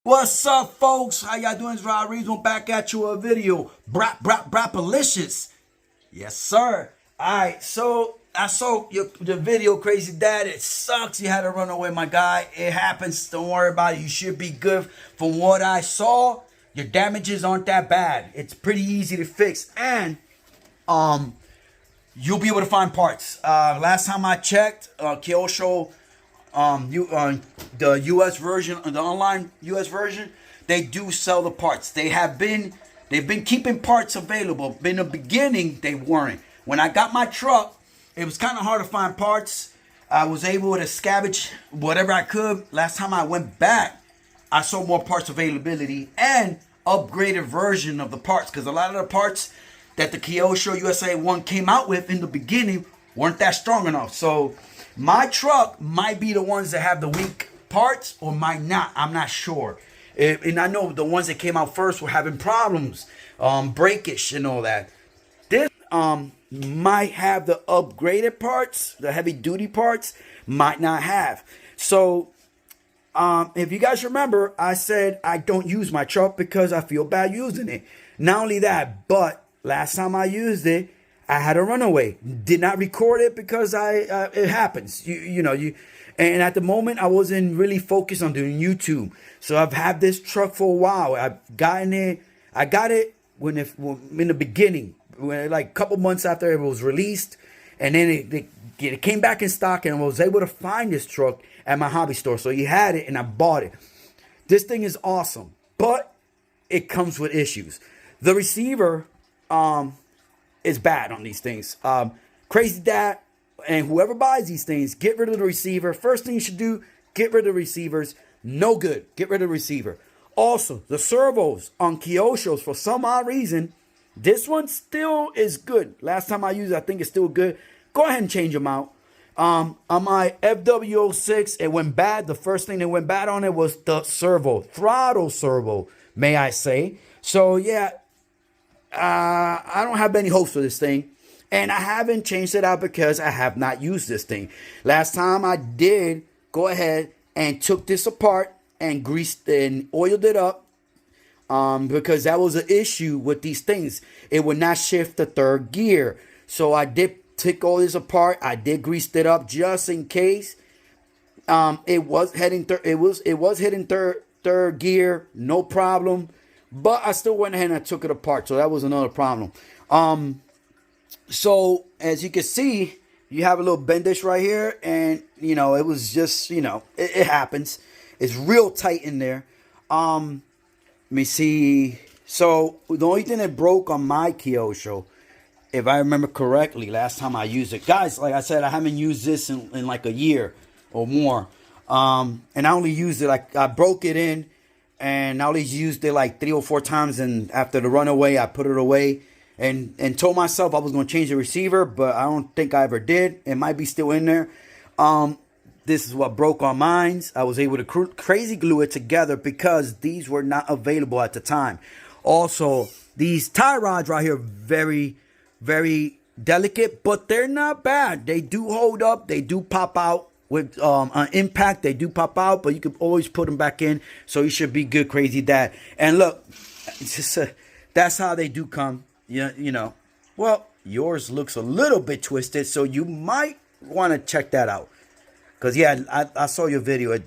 What's up, folks? How y'all doing? It's Robrismo back at you a video. Brapalicious. Yes, sir. Alright, so I saw the video, Crazy Dad. It sucks you had to run away, my guy. It happens. Don't worry about it. You should be good. From what I saw, your damages aren't that bad. It's pretty easy to fix. And you'll be able to find parts. Last time I checked, Kyosho, the US version, the online US version, they do sell the parts. They've been keeping parts available. In the beginning, they weren't. When I got my truck, it was kind of hard to find parts. I was able to scavenge whatever I could. Last time I went back, I saw more parts availability and upgraded version of the parts, because a lot of the parts that the Kyosho USA-1 came out with in the beginning weren't that strong enough. So my truck might be the ones that have the weak parts or might not. I'm not sure. And I know the ones that came out first were having problems, breakage and all that. This might have the upgraded parts, the heavy duty parts, might not have. So if you guys remember, I said I don't use my truck because I feel bad using it. Not only that, but last time I used it, I had a runaway. Did not record it because it happens. And at the moment I wasn't really focused on doing YouTube. So I've had this truck for a while. I've gotten it. I got it when in the beginning, like a couple months after it was released, and then it came back in stock, and I was able to find this truck at my hobby store. So he had it, and I bought it. This thing is awesome, but it comes with issues. The receiver is bad on these things. Crazy Dad and whoever buys these things, get rid of the receiver. First thing you should do, get rid of the receivers. No good. Get rid of the receiver. Also, the servos on Kyoshos, for some odd reason, this one still is good. Last time I used it, I think it's still good. Go ahead and change them out. On my FW06, it went bad. The first thing that went bad on it was the servo, throttle servo, may I say. So yeah, I don't have any hopes for this thing, and I haven't changed it out because I have not used this thing. Last time I did go ahead and took this apart and greased and oiled it up, because that was an issue with these things. It would not shift the third gear. So I did take all this apart. I did grease it up just in case. It was heading third gear, no problem. But I still went ahead and I took it apart. So that was another problem. So as you can see, you have a little bendage right here. And, it was just, it happens. It's real tight in there. Let me see. So the only thing that broke on my Kyosho, if I remember correctly, last time I used it. Guys, like I said, I haven't used this in like a year or more. And I only used it, like I broke it in. And I only used it like 3 or 4 times. And after the runaway, I put it away. And told myself I was going to change the receiver. But I don't think I ever did. It might be still in there. This is what broke on mine. I was able to crazy glue it together because these were not available at the time. Also, these tie rods right here, very, very delicate. But they're not bad. They do hold up. They do pop out. With an impact, they do pop out, but you can always put them back in. So you should be good, Crazy Dad. And look, it's just that's how they do come. Well, yours looks a little bit twisted, so you might want to check that out. Because, yeah, I saw your video. It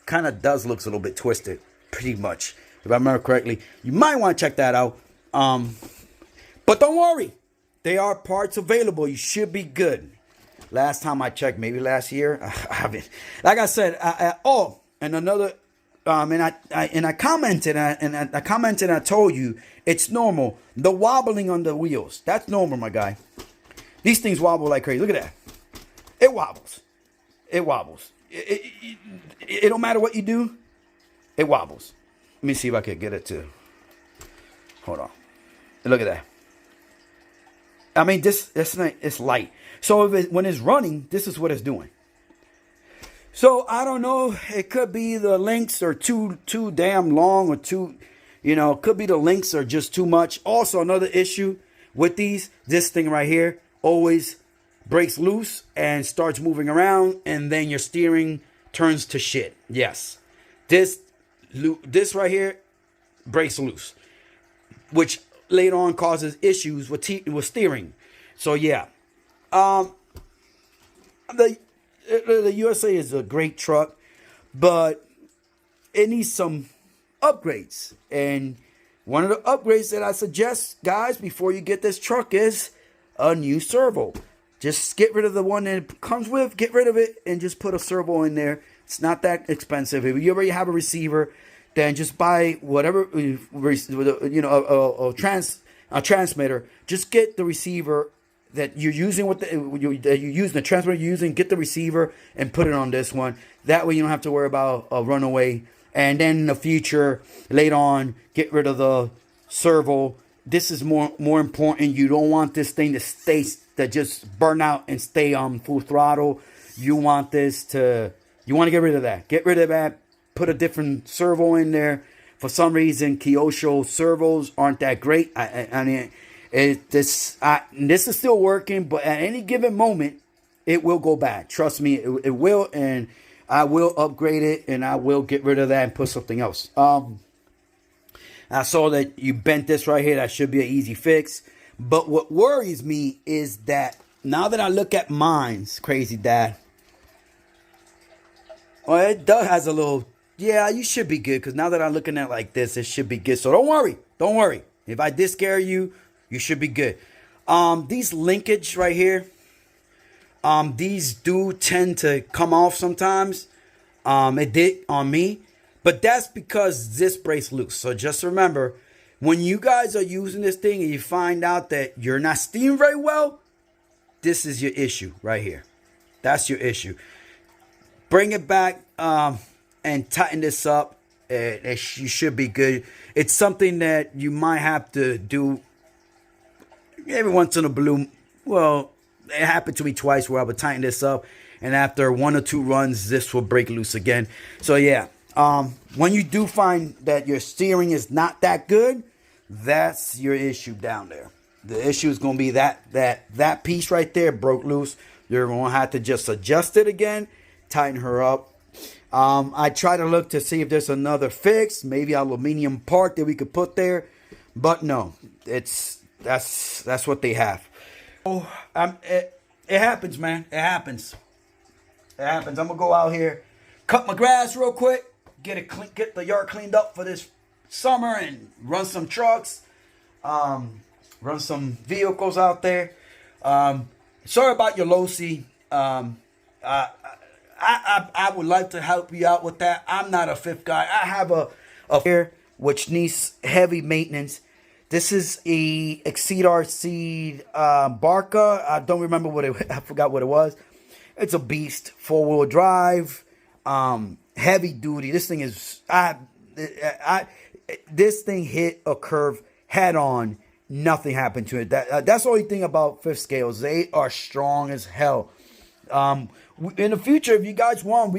kind of does look a little bit twisted, pretty much. If I remember correctly, you might want to check that out. But don't worry. There are parts available. You should be good. Last time I checked, maybe last year, I haven't. Like I said, and another, and I commented, and I commented, and I told you it's normal. The wobbling on the wheels, that's normal, my guy. These things wobble like crazy. Look at that. It wobbles. It wobbles. It don't matter what you do. It wobbles. Let me see if I can get it to. Hold on. Look at that. I mean, it's light. So when it's running, this is what it's doing. So I don't know. It could be the links are too damn long, or it could be the links are just too much. Also, another issue with this thing right here always breaks loose and starts moving around, and then your steering turns to shit. Yes, this this right here breaks loose, which later on causes issues with steering. So yeah, the USA is a great truck, but it needs some upgrades. And one of the upgrades that I suggest, guys, before you get this truck is a new servo. Just get rid of the one that it comes with, get rid of it, and just put a servo in there. It's not that expensive. If you already have a receiver, then just buy whatever, a transmitter. Just get the receiver that you're using the transmitter you're using. Get the receiver and put it on this one. That way you don't have to worry about a runaway. And then in the future, later on, get rid of the servo. This is more important. You don't want this thing to just burn out and stay on full throttle. You want to get rid of that. Get rid of that. Put a different servo in there. For some reason, Kyosho servos aren't that great. I mean, this is still working, but at any given moment, it will go bad. Trust me, it will, and I will upgrade it, and I will get rid of that and put something else. I saw that you bent this right here. That should be an easy fix. But what worries me is that now that I look at mine's, Crazy Dad, well, it does has a little, yeah, you should be good. Because now that I'm looking at it like this, it should be good. So don't worry. Don't worry. If I did scare you, you should be good. These linkage right here, these do tend to come off sometimes. It did on me. But that's because this breaks loose. So just remember, when you guys are using this thing and you find out that you're not steering very well, this is your issue right here. That's your issue. Bring it back and tighten this up. You should be good. It's something that you might have to do every once in a blue. Well, it happened to me twice where I would tighten this up, and after 1 or 2 runs, this will break loose again. So yeah, when you do find that your steering is not that good, that's your issue down there. The issue is going to be that piece right there broke loose. You're going to have to just adjust it again, tighten her up. I try to look to see if there's another fix, maybe aluminum part that we could put there, but no, that's what they have. Oh, it happens, man. It happens. It happens. I'm gonna go out here, cut my grass real quick, get the yard cleaned up for this summer, and run some trucks, run some vehicles out there. Sorry about your Losi. I would like to help you out with that. I'm not a fifth guy. I have a here which needs heavy maintenance. This is a Robrismo-rc Barca. I don't remember I forgot what it was. It's a beast, 4-wheel drive, heavy duty. This thing is this thing hit a curve head on. Nothing happened to it. That's the only thing about fifth scales. They are strong as hell. In the future, if you guys want,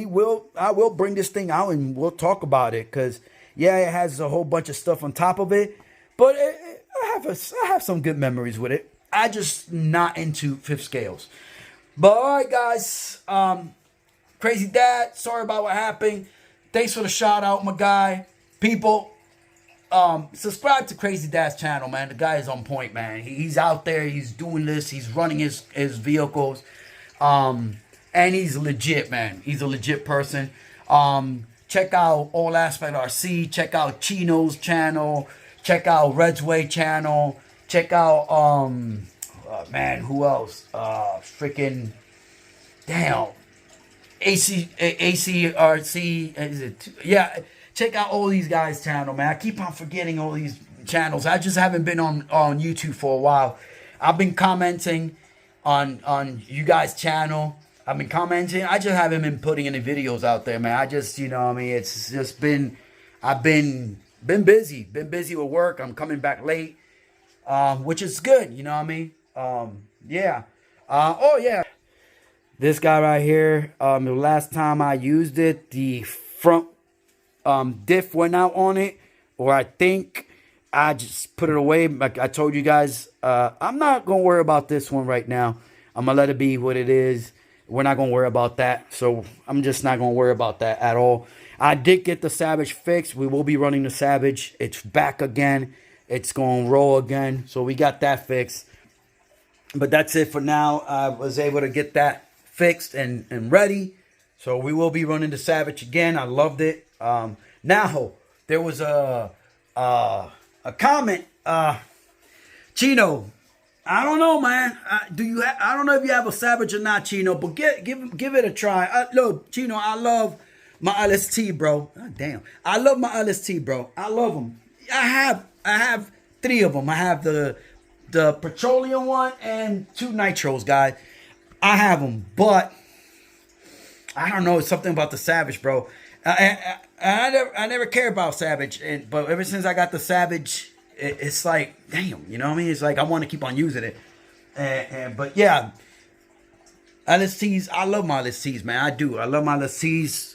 I will bring this thing out and we'll talk about it. Because yeah, it has a whole bunch of stuff on top of it, but I have some good memories with it. I just not into fifth scales. But all right, guys. Crazy Dad, sorry about what happened. Thanks for the shout out, my guy. People, subscribe to Crazy Dad's channel, man. The guy is on point, man. He's out there. He's doing this. He's running his vehicles. And he's legit, man. He's a legit person. Check out All Aspect RC. Check out Chino's channel. Check out Red's Way channel. Check out, man, who else? Freaking, damn. ACRC. Is it? Yeah. Check out all these guys' channel, man. I keep on forgetting all these channels. I just haven't been on YouTube for a while. I've been commenting on you guys' channel. I've been commenting. I just haven't been putting any videos out there, man. I just, you know what I mean? It's just been, I've been busy. Been busy with work. I'm coming back late, which is good, you know what I mean? Yeah. Oh, yeah. This guy right here, the last time I used it, the front diff went out on it, or I think I just put it away. Like I told you guys, I'm not going to worry about this one right now. I'm going to let it be what it is. We're not going to worry about that. So I'm just not going to worry about that at all. I did get the Savage fixed. We will be running the Savage. It's back again. It's going to roll again. So we got that fixed. But that's it for now. I was able to get that fixed and ready. So we will be running the Savage again. I loved it. Now, there was a comment. Chino, I don't know, man. I don't know if you have a Savage or not, Chino, but give it a try. Look, Chino, I love my LST, bro. God damn. I love my LST, bro. I love them. I have 3 of them. I have the petroleum one and 2 nitros, guys. I have them, but I don't know. It's something about the Savage, bro. I never cared about Savage, but ever since I got the Savage, it's like, damn, you know what I mean? It's like I want to keep on using it. But yeah, LSTs, I love my LSTs, man. I do. I love my LSTs.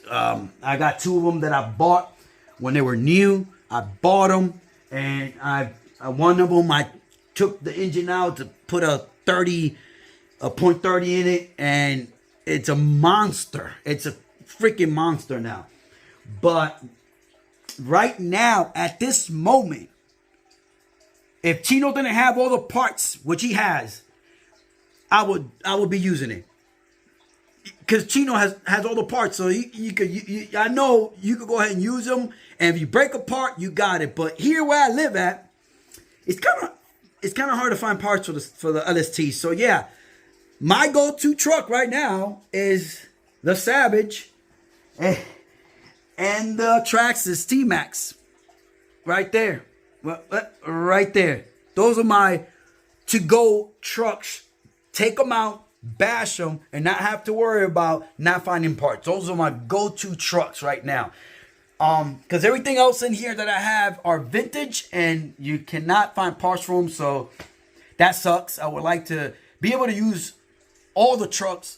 I got 2 of them that I bought when they were new. I bought them, and one of them I took the engine out to put a .30 in it, and it's a monster. It's a freaking monster now. But right now, at this moment, if Chino didn't have all the parts, which he has, I would be using it. Because Chino has all the parts, so I know you could go ahead and use them. And if you break a part, you got it. But here where I live at, it's kind of hard to find parts for the LST. So yeah, my go-to truck right now is the Savage and the Traxxas T-Max. Right there. Right there. Those are my to-go trucks. Take them out, bash them, and not have to worry about not finding parts. Those are my go-to trucks right now. Because everything else in here that I have are vintage, and you cannot find parts for them, so that sucks. I would like to be able to use all the trucks,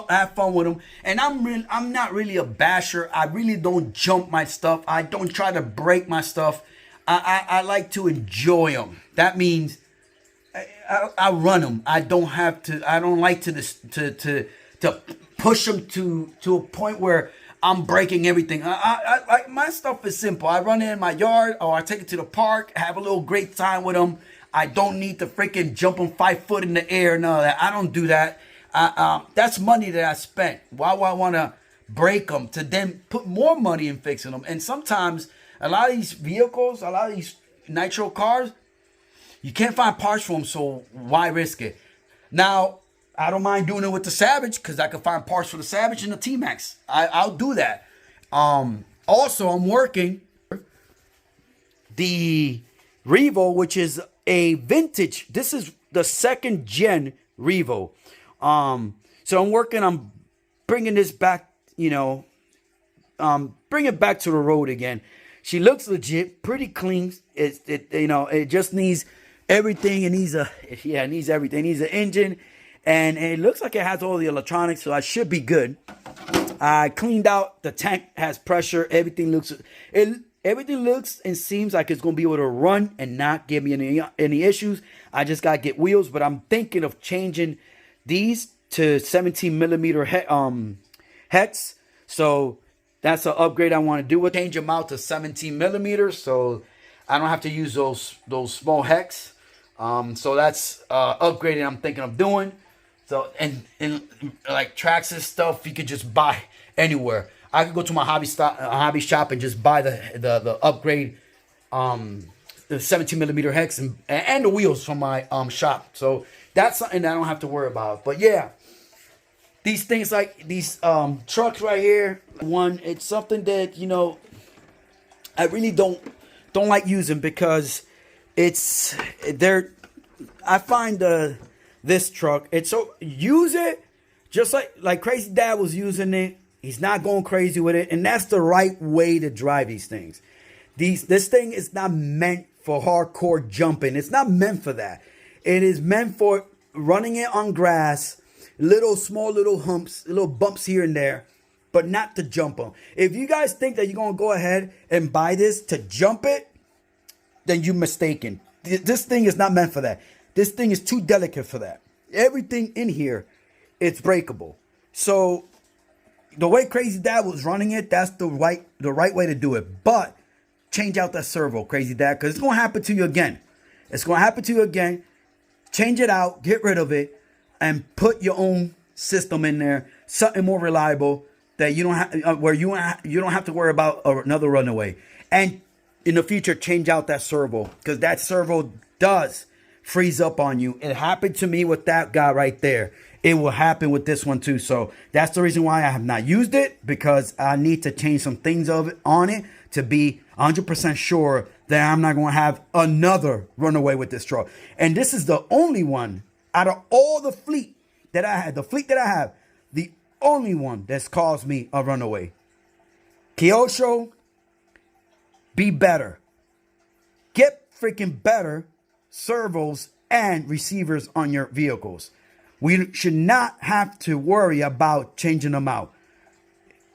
have fun with them. And I'm not really a basher. I really don't jump my stuff. I don't try to break my stuff. I like to enjoy them. That means I run them. I don't like to push them to a point where I'm breaking everything. My stuff is simple. I run it in my yard, or I take it to the park, have a little great time with them. I don't need to freaking jump them 5 foot in the air and all that. I don't do that. That's money that I spent. Why would I want to break them to then put more money in fixing them? And sometimes a lot of these vehicles, a lot of these nitro cars, you can't find parts for them, so why risk it? Now, I don't mind doing it with the Savage because I can find parts for the Savage and the T-Max. I'll do that. Also, I'm working the Revo, which is a vintage. This is the 2nd gen Revo. So I'm working on bringing this back, bring it back to the road again. She looks legit, pretty clean. It just needs everything. It needs everything. It needs an engine, and it looks like it has all the electronics, so I should be good. I cleaned out the tank, has pressure. Everything looks and seems like it's gonna be able to run and not give me any issues. I just gotta get wheels, but I'm thinking of changing these to 17 millimeter hex. So that's an upgrade I want to do. Change them out to 17 millimeters, so I don't have to use those small hex. So that's upgrading I'm thinking of doing. So and like Traxxas stuff, you could just buy anywhere. I could go to my hobby shop and just buy the upgrade, the 17 millimeter hex and the wheels from my shop. So that's something that I don't have to worry about. But yeah, these things like these trucks right here, it's something that I really don't like using because I find this truck, it's so use it just like Crazy Dad was using it. He's not going crazy with it, and that's the right way to drive these things. This thing is not meant for hardcore jumping. It's not meant for that. It is meant for running it on grass, small little humps, little bumps here and there, but not to jump them. If you guys think that you're going to go ahead and buy this to jump it, then you're mistaken. This thing is not meant for that. This thing is too delicate for that. Everything in here, it's breakable. So the way Crazy Dad was running it, that's the right way to do it. But change out that servo, Crazy Dad, because it's going to happen to you again. It's going to happen to you again. Change it out, get rid of it, and put your own system in there, something more reliable that you don't have, where you don't have to worry about another runaway. And in the future, change out that servo, because that servo does freeze up on you. It happened to me with that guy right there. It will happen with this one too. So that's the reason why I have not used it, because I need to change some things on it to be 100% sure that I'm not going to have another runaway with this truck. And this is the only one out of all the fleet that I had, the only one that's caused me a runaway. Kyosho, be better. Get freaking better servos and receivers on your vehicles. We should not have to worry about changing them out.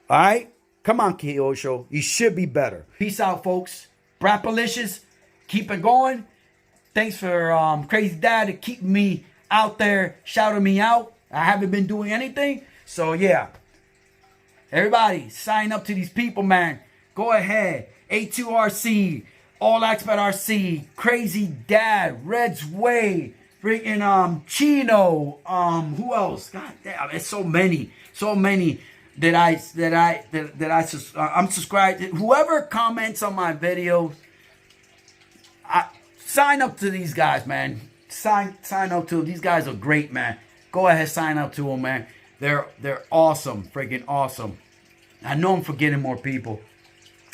All right? Come on, Kyosho. You should be better. Peace out, folks. Brapalicious. Keep it going. Thanks for Crazy Dad to keep me out there, shouting me out. I haven't been doing anything. So, yeah. Everybody, sign up to these people, man. Go ahead. A2RC, All Expert RC, Crazy Dad, Red's Way, freaking Chino, who else? God damn, it's so many that I'm subscribed to. Whoever comments on my videos, sign up to these guys, man. Sign up to them. These guys are great, man. Go ahead, sign up to them, man. They're awesome, freaking awesome. I know I'm forgetting more people.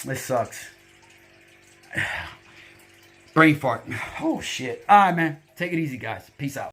This sucks. Brain fart. Oh shit. All right, man. Take it easy, guys. Peace out.